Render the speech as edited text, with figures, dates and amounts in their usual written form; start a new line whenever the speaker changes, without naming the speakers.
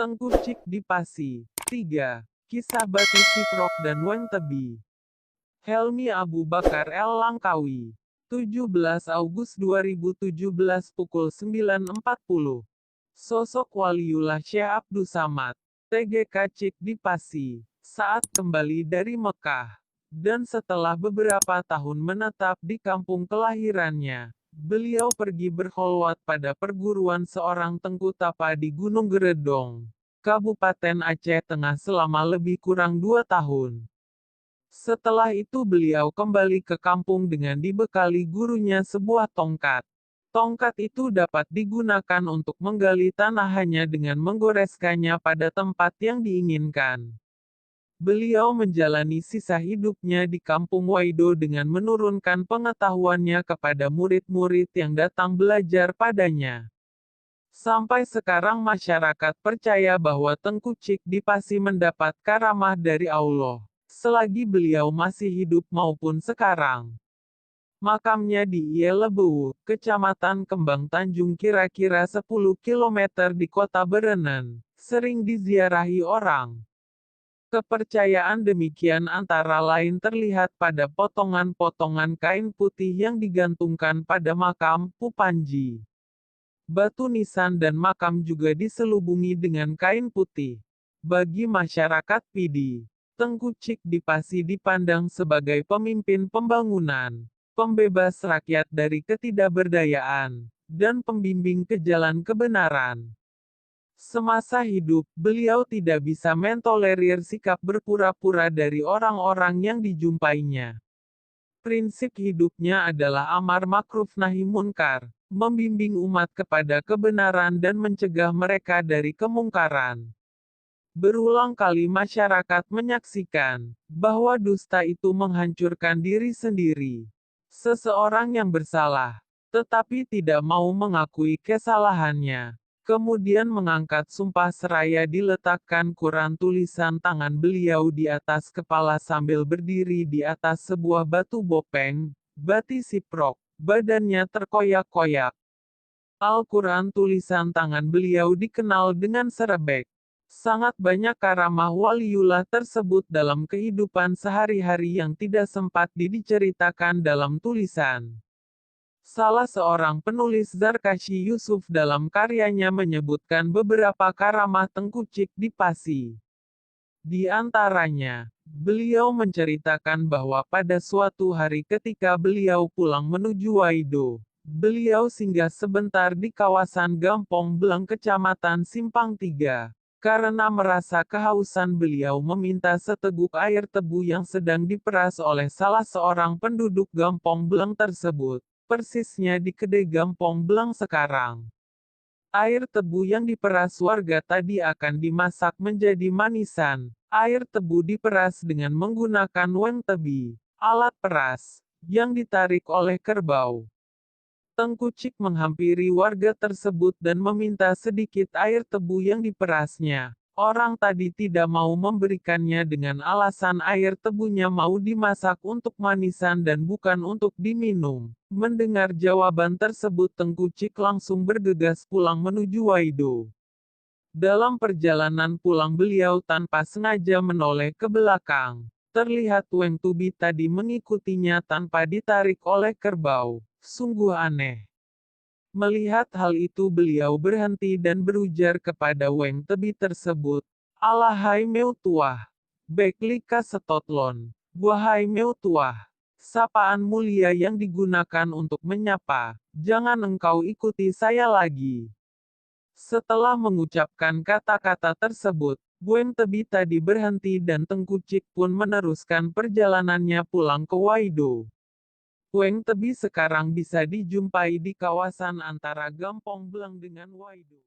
Tengku Cik Dipasi. 3. Kisah Batu Siprok dan Weng Tebi. Helmi Abu Bakar El Langkawi. 17 Agustus 2017 pukul 9.40. Sosok Waliullah Syekh Abdus Samad. TGK Cik Dipasi. Saat kembali dari Mekah. Dan setelah beberapa tahun menetap di kampung kelahirannya, beliau pergi berkholwat pada perguruan seorang tengku tapa di Gunung Geredong, Kabupaten Aceh Tengah selama lebih kurang 2 tahun. Setelah itu beliau kembali ke kampung dengan dibekali gurunya sebuah tongkat. Tongkat itu dapat digunakan untuk menggali tanah hanya dengan menggoreskannya pada tempat yang diinginkan. Beliau menjalani sisa hidupnya di kampung Waido dengan menurunkan pengetahuannya kepada murid-murid yang datang belajar padanya. Sampai sekarang masyarakat percaya bahwa Tengku Cik Dipasi mendapat karamah dari Allah, selagi beliau masih hidup maupun sekarang. Makamnya di Ielebewu, Kecamatan Kembang Tanjung kira-kira 10 km di kota Berenan, sering diziarahi orang. Kepercayaan demikian antara lain terlihat pada potongan-potongan kain putih yang digantungkan pada makam Pupanji. Batu nisan dan makam juga diselubungi dengan kain putih. Bagi masyarakat Pidi, Tengku Cik Dipasi dipandang sebagai pemimpin pembangunan, pembebas rakyat dari ketidakberdayaan, dan pembimbing ke jalan kebenaran. Semasa hidup, beliau tidak bisa mentolerir sikap berpura-pura dari orang-orang yang dijumpainya. Prinsip hidupnya adalah amar makruf nahi munkar, membimbing umat kepada kebenaran dan mencegah mereka dari kemungkaran. Berulang kali masyarakat menyaksikan bahwa dusta itu menghancurkan diri sendiri. Seseorang yang bersalah, tetapi tidak mau mengakui kesalahannya, kemudian mengangkat sumpah seraya diletakkan Quran tulisan tangan beliau di atas kepala sambil berdiri di atas sebuah batu bopeng, bati siprok, badannya terkoyak-koyak. Al-Quran tulisan tangan beliau dikenal dengan serebek. Sangat banyak karamah waliullah tersebut dalam kehidupan sehari-hari yang tidak sempat diceritakan dalam tulisan. Salah seorang penulis Zarkashi Yusuf dalam karyanya menyebutkan beberapa karamah Tengku Cik Dipasi. Di antaranya, beliau menceritakan bahwa pada suatu hari ketika beliau pulang menuju Waido, beliau singgah sebentar di kawasan Gampong Belang Kecamatan Simpang 3. Karena merasa kehausan beliau meminta seteguk air tebu yang sedang diperas oleh salah seorang penduduk Gampong Belang tersebut. Persisnya di Kedai Gampong Belang sekarang. Air tebu yang diperas warga tadi akan dimasak menjadi manisan. Air tebu diperas dengan menggunakan weng tebi, alat peras, yang ditarik oleh kerbau. Tengku Cik menghampiri warga tersebut dan meminta sedikit air tebu yang diperasnya. Orang tadi tidak mau memberikannya dengan alasan air tebunya mau dimasak untuk manisan dan bukan untuk diminum. Mendengar jawaban tersebut Tengku Cik langsung bergegas pulang menuju Waido. Dalam perjalanan pulang beliau tanpa sengaja menoleh ke belakang. Terlihat Weng Tubi tadi mengikutinya tanpa ditarik oleh kerbau. Sungguh aneh. Melihat hal itu beliau berhenti dan berujar kepada Weng Tebi tersebut, "Alahai meu tuah, beklika setotlon, wahai meu tuah." Sapaan mulia yang digunakan untuk menyapa, jangan engkau ikuti saya lagi. Setelah mengucapkan kata-kata tersebut, Weng Tebi tadi berhenti dan Tengku Cik pun meneruskan perjalanannya pulang ke Waido. Weng Tebi sekarang bisa dijumpai di kawasan antara Gampong Belang dengan Waido.